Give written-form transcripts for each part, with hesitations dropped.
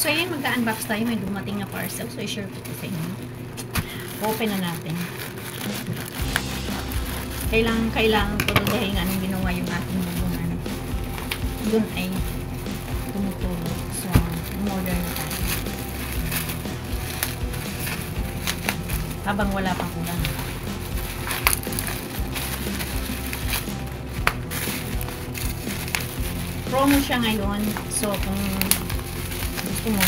So, ayan, mag-unbox tayo. May dumating na parcel. So, i-share ko sa inyo. Open na natin. Kailangan ko doon dahil anong ginawa yung ating bubungan. Doon ay tumutulog. So, umorder na tayo. Habang wala pang ulan. Promo siya ngayon. So, kung gusto mo,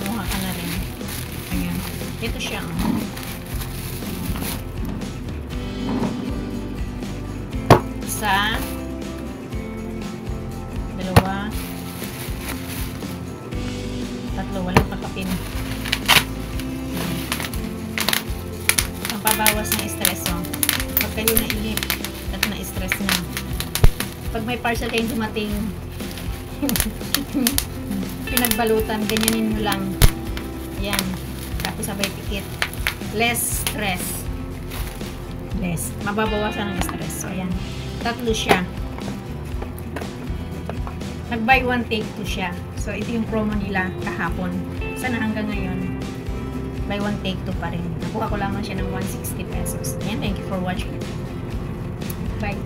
kumuha ka na rin. Ayan. Ito siya. Isa, dalawa, tatlo. Walang pakapin. Ang pabawas ng stress mo. Pag kayo nainip at na-stress na. Pag may parcel kayong dumating, pinagbalutan, ganyanin nyo lang. Ayan. Tapos sabay pikit. Less stress. Less. Mababawasan ng stress. So, ayan. Tatlo siya. Nag-buy one, take two siya. So, ito yung promo nila kahapon. Sana hanggang ngayon, buy one, take two pa rin. Nakuha ko lamang siya ng 160 pesos. Ayan. Thank you for watching. Bye.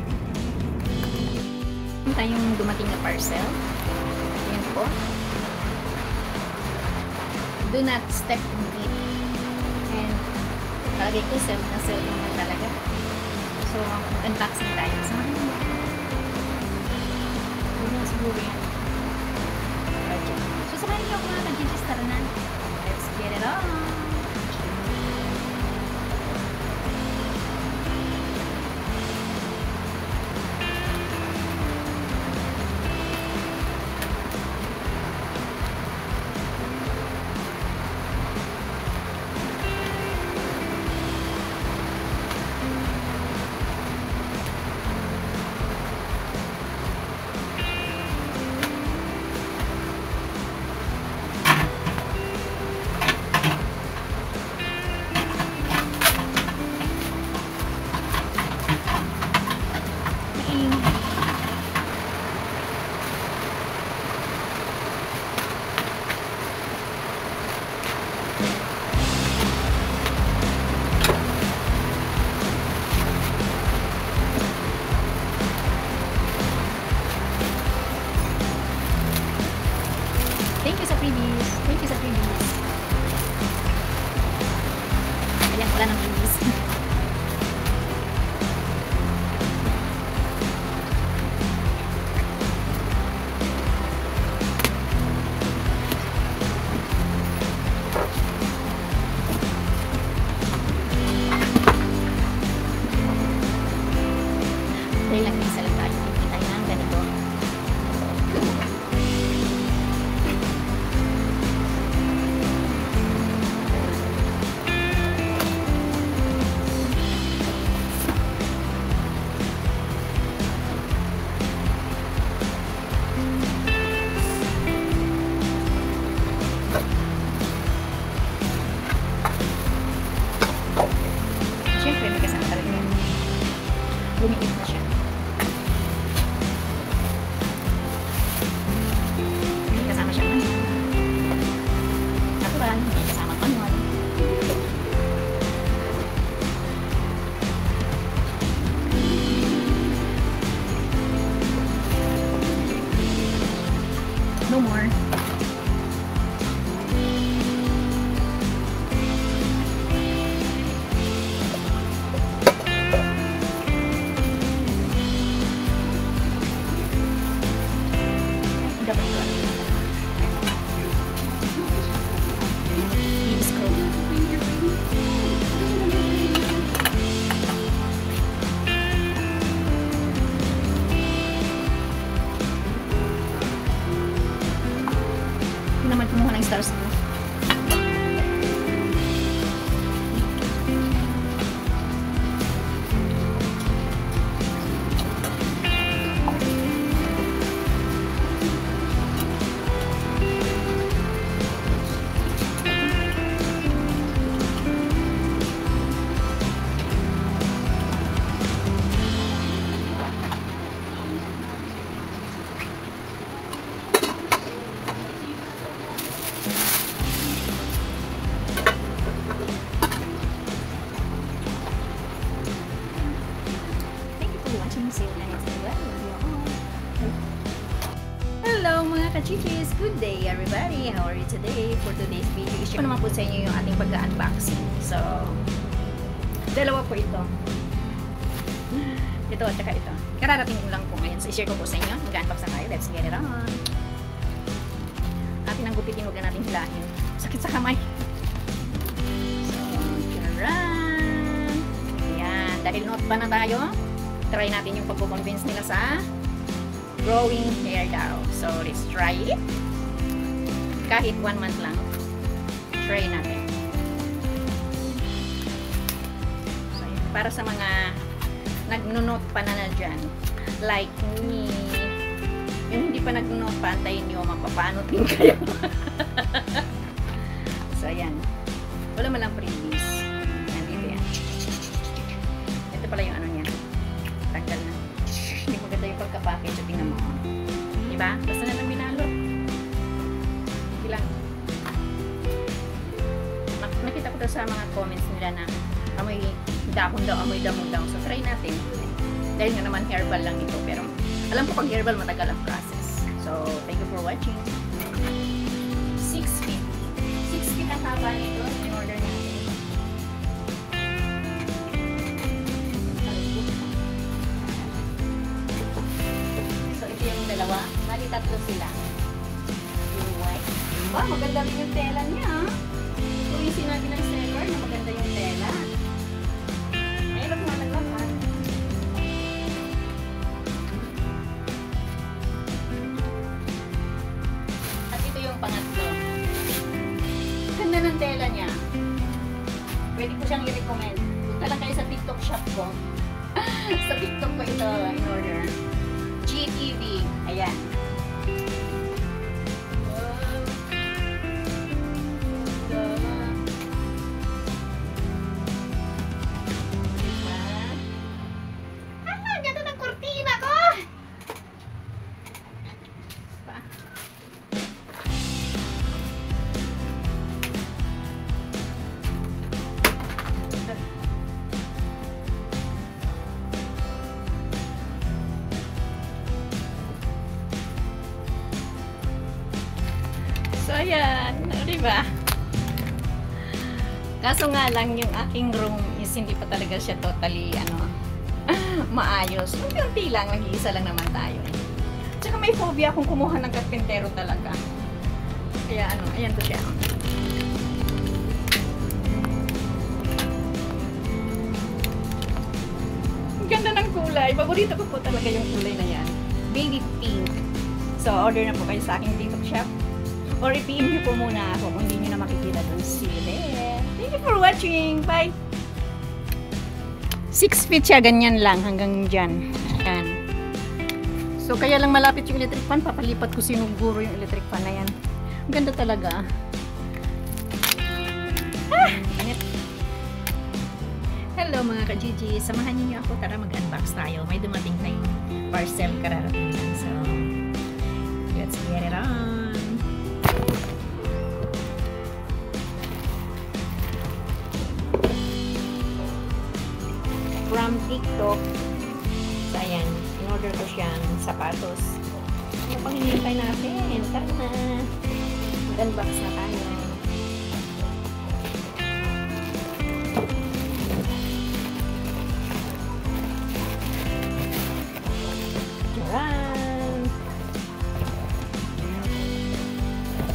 Ito yung dumating na parcel. Ayan po. Do not step in it. And kalagay ko self na self naman talaga. So, unboxing tayo. So, siguro yan. So, samahan niyo ako mga nag-register na. Let's get it on! Thank you sa previous. Thank you sa previous. Ayan, wala ng previous. Dahil lang isa lang tayo. Hindi tayo ng ganito. Siyempre, may kasama ka rin yung lumiit na siya. May kasama siya man. Natural, may kasama manual. No more. naman kumuha ng stars ko. Hello mga kachichis! Good day everybody! How are you today? For today's video, i-share ko naman po sa inyo yung ating pag-unboxing. So, dalawa po ito. Ito at saka ito. Kararating ko lang po ngayon. So, i-share ko po sa inyo. Mag-unbox na tayo. Let's get it on! Atin ang gupitin, huwag na natin hilahin. Sakit sa kamay. So, charan! Ayan. Dahil note pa na tayo, try natin yung pagpo-convince nila sa growing hair daw. So, let's try it. Kahit 1 month lang. Try natin. So, para sa mga nag-note pa na dyan, like me, yung hindi pa nag-note pa, antayin nyo, mapapanot din kayo. So, ayan. Wala man lang previous. Nandito yan. Ito pala yung ano niya. Tanggal na. Hindi maganda yung pagka-package. So, tingnan mo. Diba? Basta na lang binalot. Hindi lang. Nakita ko daw sa mga comments nila na amoy dahon daw, amoy damon daw. So, try natin. Dahil nga naman herbal lang ito. Pero, alam ko pag herbal, matagal ang process. So, thank you for watching. 6 feet. 6 feet ang haba nito. In order natin. Dalawa, bali tatlo sila. Yung white. Wow, maganda rin yung tela niya. So, yung sinabi ng seller na maganda yung tela. Ayun ako mataglapan. At ito yung pangatlo. Ganda ng tela niya. Pwede ko siyang i-recommend. Punta lang kayo sa TikTok shop ko. Sa TikTok ko ito in order. GTV. Ayan. Ganda ng kurtina ko! So, ayan. Diba? Kaso nga lang, yung aking room is hindi pa talaga siya totally, maayos. Unti lang, nag-iisa lang naman tayo. Tsaka may phobia akong kumuha ng karpentero talaga. Kaya, ayan to siya. Ang ganda ng kulay. Paborito ko po talaga yung kulay na yan. Baby pink. So, order na po kayo sa aking TikTok shop. Or i-PM nyo po muna ako kung hindi nyo na makikita dun. See you there. Thank you for watching. Bye! 6 feet siya, ganyan lang, hanggang dyan. Yan. So, kaya lang malapit yung electric fan. Papalipat ko sinuguro yung electric fan na yan. Ang ganda talaga. Hello mga ka-Gigi. Samahan niyo ako. Tara mag-unbox tayo. May dumating tayong parcel kararating lang. So, let's get it on. From TikTok. So, ayan. In-order ko siyang sapatos. Ano pang hinihintay natin? Tara na. Mag-unbox na tayo. Charan!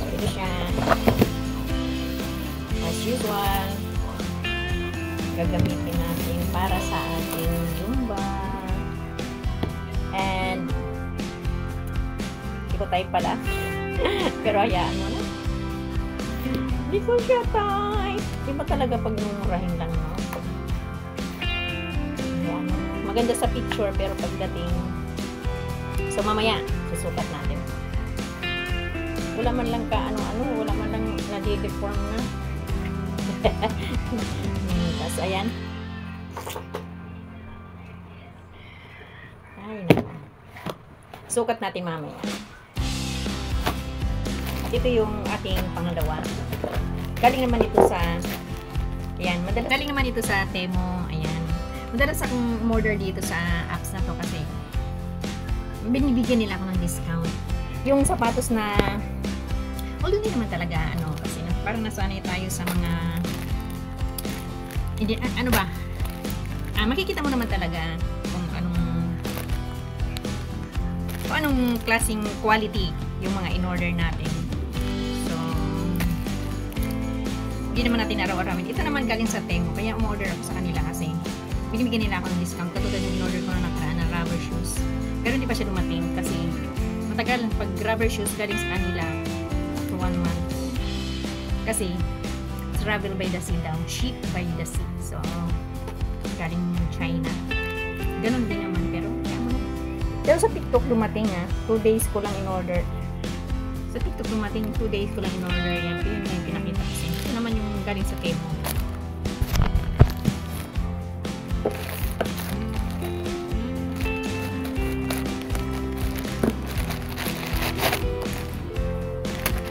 Ito siya. As usual, gagamitin natin para sa ating Zumba. And, hindi ko type pala. Pero hayaan mo na. Di ko siya, tay. Di ba talaga pag mumurahin lang, no? Ayan. Maganda sa picture, pero pagdating... So, mamaya, susukat natin. Wala man lang ka, ano-ano, wala man lang nade-deform na. Tapos, ayan. Ay, naku. Sukat natin mamaya. At ito yung ating pangalawa. Galing naman ito sa... Ayan, galing naman ito sa Temu. Ayan. Madalas akong order dito sa apps na to kasi binibigyan nila ako ng discount. Yung sapatos na... Although hindi naman talaga, kasi parang nasanay tayo sa mga... Hindi, ano ba? Makikita mo naman talaga kung anong klaseng quality yung mga in-order natin. So, hindi naman natin araw-arawin. Ito naman galing sa Temu, kaya umorder ako sa kanila kasi binibigyan nila ako ng discount. Katulad yung in-order ko na nakaraan ng rubber shoes. Pero hindi pa siya dumating kasi matagal pag rubber shoes galing sa kanila for 1 month. Kasi travel by the sea daw. Ship by the sea. So, galing China. Ganon din naman. Pero sa TikTok dumating 2 days ko lang in-order. Sa TikTok dumating 2 days ko lang in-order yan. Ito yung pinakita kasi. Ito naman yung galing sa Temu.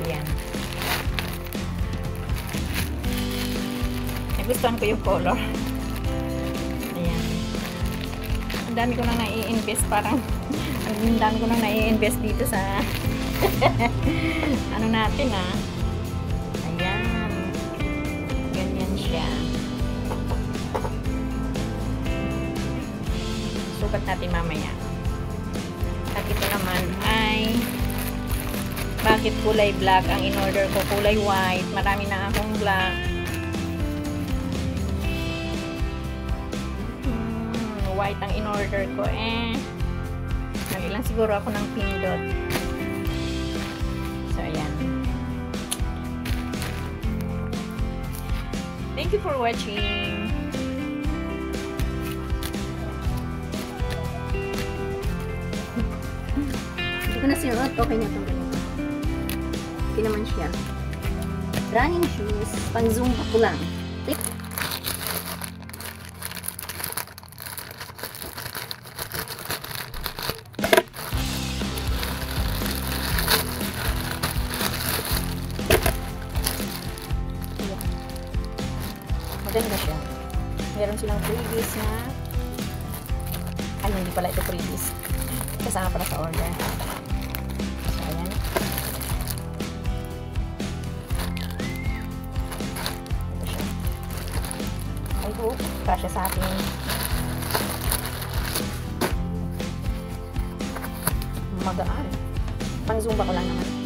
Ayan. Nagustuhan ko yung color. Ayan. Ang dami ko nang nai-invest parang ang dami ko nang nai-invest dito sa ano natin ayan, ganyan siya. Sukat natin mamaya. At ito naman ay bakit kulay black ang in-order ko, kulay white, marami na akong black. White ang in-order ko lang siguro ako ng pindot. So, ayan. Thank you for watching. Hindi ko na sinuot. Okay na itong ganito. Okay naman siya. Running shoes. Pang zumba ko lang. Maganda siya. Meron silang freebies na ay, hindi pala ito freebies. Kasama pala sa order. So, ayan. Ito siya. I hope kasya sa ating magaan. Pang zumba ko lang naman.